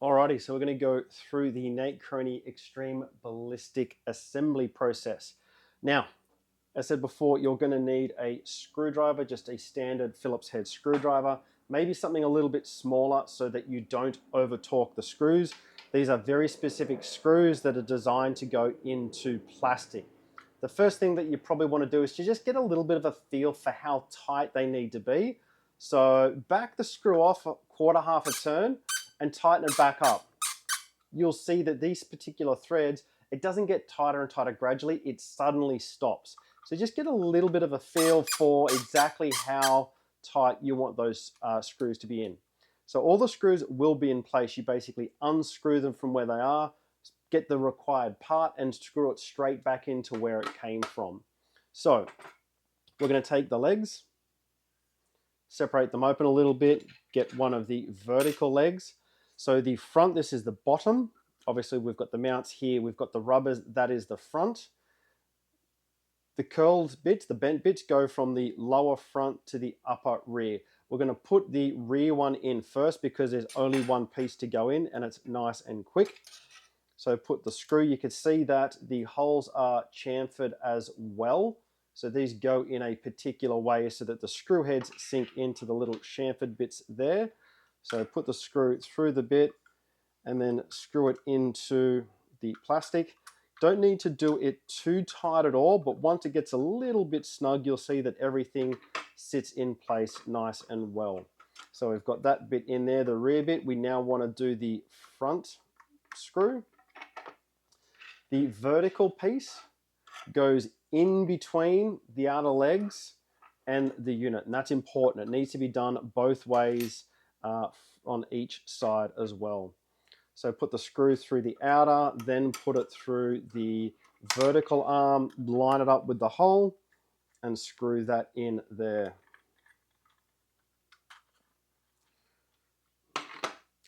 Alrighty, so we're going to go through the NateChrony ExtremeBallistic assembly process. Now, as I said before, you're going to need a screwdriver, just a standard Phillips head screwdriver, maybe something a little bit smaller so that you don't over torque the screws. These are very specific screws that are designed to go into plastic. The first thing that you probably want to do is to just get a little bit of a feel for how tight they need to be. So back the screw off a quarter, half a turn, and tighten it back up. You'll see that these particular threads, it doesn't get tighter and tighter gradually, it suddenly stops. So just get a little bit of a feel for exactly how tight you want those screws to be in. So all the screws will be in place. You basically unscrew them from where they are, get the required part, and screw it straight back into where it came from. So we're going to take the legs, separate them open a little bit, get one of the vertical legs. So the front, this is the bottom. Obviously we've got the mounts here, we've got the rubbers, that is the front. The curled bits, the bent bits, go from the lower front to the upper rear. We're going to put the rear one in first because there's only one piece to go in and it's nice and quick. So put the screw, you can see that the holes are chamfered as well. So these go in a particular way so that the screw heads sink into the little chamfered bits there. So put the screw through the bit and then screw it into the plastic. Don't need to do it too tight at all, but once it gets a little bit snug, you'll see that everything sits in place nice and well. So we've got that bit in there, the rear bit. We now want to do the front screw. The vertical piece goes in between the outer legs and the unit, and that's important. It needs to be done both ways on each side as well. So put the screw through the outer, then put it through the vertical arm, line it up with the hole, and screw that in there.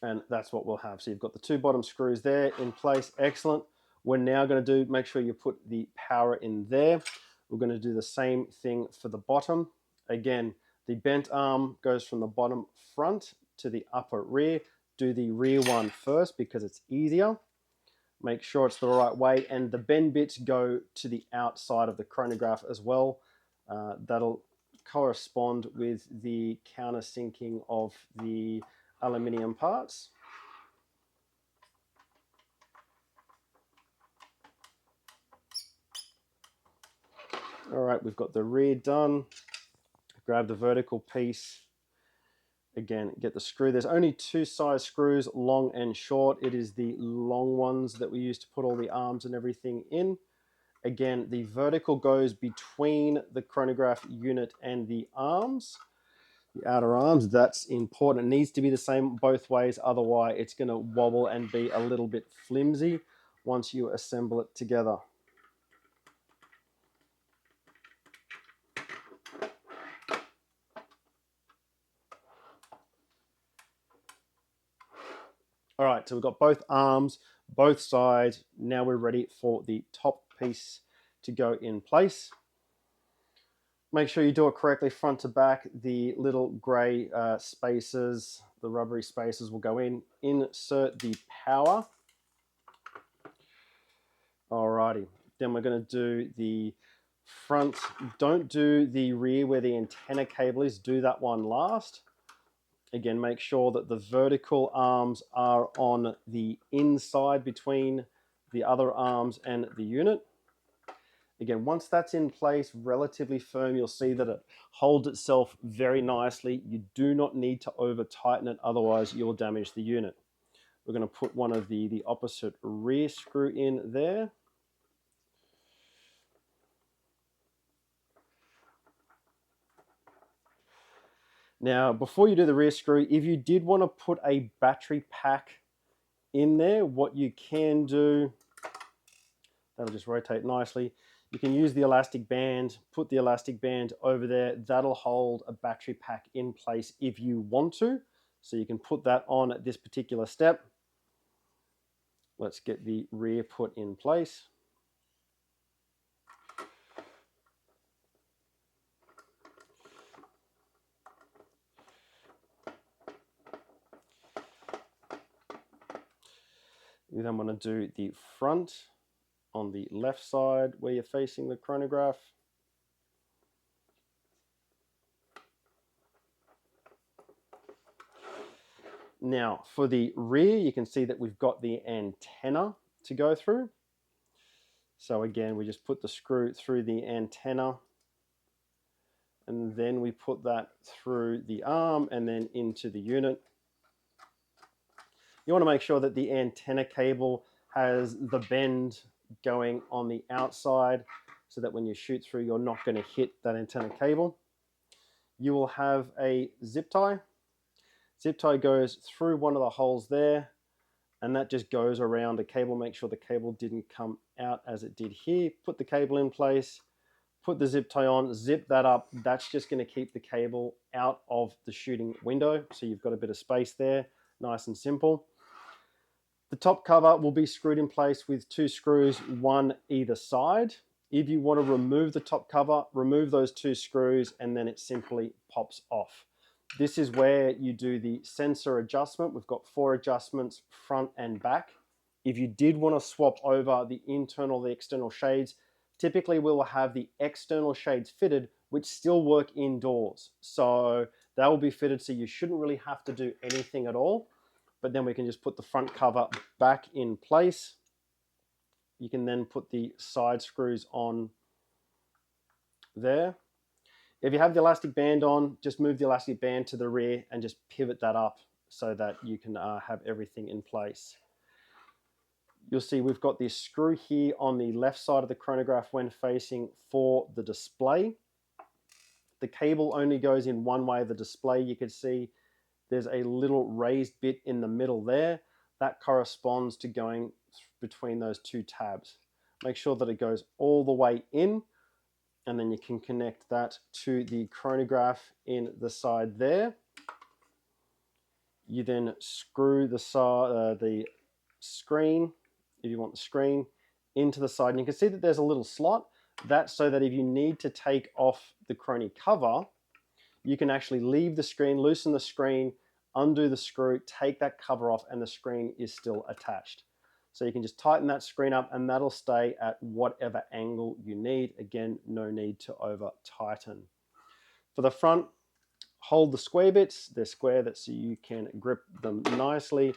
And that's what we'll have. So you've got the two bottom screws there in place. Excellent. We're now going to make sure you put the power in there. We're going to do the same thing for the bottom. Again, the bent arm goes from the bottom front to the upper rear. Do the rear one first because it's easier. Make sure it's the right way, and the bend bits go to the outside of the chronograph as well. That'll correspond with the countersinking of the aluminium parts. All right, we've got the rear done. Grab the vertical piece. Again, get the screw. There's only two size screws, long and short. It is the long ones that we use to put all the arms and everything in. Again, the vertical goes between the chronograph unit and the arms, the outer arms. That's important. It needs to be the same both ways, otherwise it's going to wobble and be a little bit flimsy once you assemble it together. All right, so we've got both arms, both sides. Now we're ready for the top piece to go in place. Make sure you do it correctly front to back. The little gray spaces, the rubbery spaces will go in. Insert the power. Alrighty, then we're going to do the front. Don't do the rear where the antenna cable is. Do that one last. Again, make sure that the vertical arms are on the inside between the other arms and the unit. Again, once that's in place, relatively firm, you'll see that it holds itself very nicely. You do not need to over tighten it, otherwise you'll damage the unit. We're going to put one of the opposite rear screw in there. Now, before you do the rear screw, if you did want to put a battery pack in there, what you can do, that'll just rotate nicely. You can use the elastic band, put the elastic band over there. That'll hold a battery pack in place if you want to. So you can put that on at this particular step. Let's get the rear put in place. You then want to do the front on the left side where you're facing the chronograph. Now for the rear, you can see that we've got the antenna to go through. So again, we just put the screw through the antenna, and then we put that through the arm and then into the unit. You want to make sure that the antenna cable has the bend going on the outside so that when you shoot through, you're not going to hit that antenna cable. You will have a zip tie. Zip tie goes through one of the holes there, and that just goes around the cable. Make sure the cable didn't come out as it did here. Put the cable in place, put the zip tie on, zip that up. That's just going to keep the cable out of the shooting window, so you've got a bit of space there, nice and simple. The top cover will be screwed in place with 2 screws, one either side. If you want to remove the top cover, remove those 2 screws and then it simply pops off. This is where you do the sensor adjustment. We've got 4 adjustments, front and back. If you did want to swap over the internal, the external shades, typically we will have the external shades fitted, which still work indoors. So they will be fitted, so you shouldn't really have to do anything at all. But then we can just put the front cover back in place. You can then put the side screws on there. If you have the elastic band on, just move the elastic band to the rear and just pivot that up so that you can have everything in place. You'll see we've got this screw here on the left side of the chronograph when facing for the display. The cable only goes in one way of the display. You can see there's a little raised bit in the middle there. That corresponds to going between those 2 tabs. Make sure that it goes all the way in, and then you can connect that to the chronograph in the side there. You then screw the screen, if you want the screen, into the side. And you can see that there's a little slot. That's so that if you need to take off the Chrony cover, you can actually leave the screen, loosen the screen, undo the screw, take that cover off, and the screen is still attached. So you can just tighten that screen up and that'll stay at whatever angle you need. Again, no need to over tighten. For the front, hold the square bits. They're square so you can grip them nicely.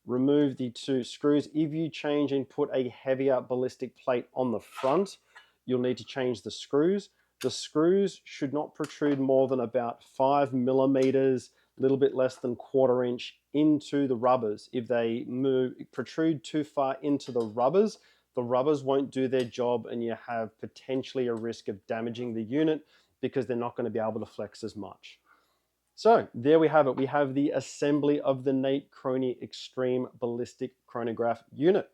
Remove the 2 screws. If you change and put a heavier ballistic plate on the front, you'll need to change the screws. The screws should not protrude more than about 5 millimeters, a little bit less than 1/4 inch into the rubbers. If they protrude too far into the rubbers won't do their job and you have potentially a risk of damaging the unit because they're not going to be able to flex as much. So there we have it. We have the assembly of the NateChrony Extreme Ballistic Chronograph unit.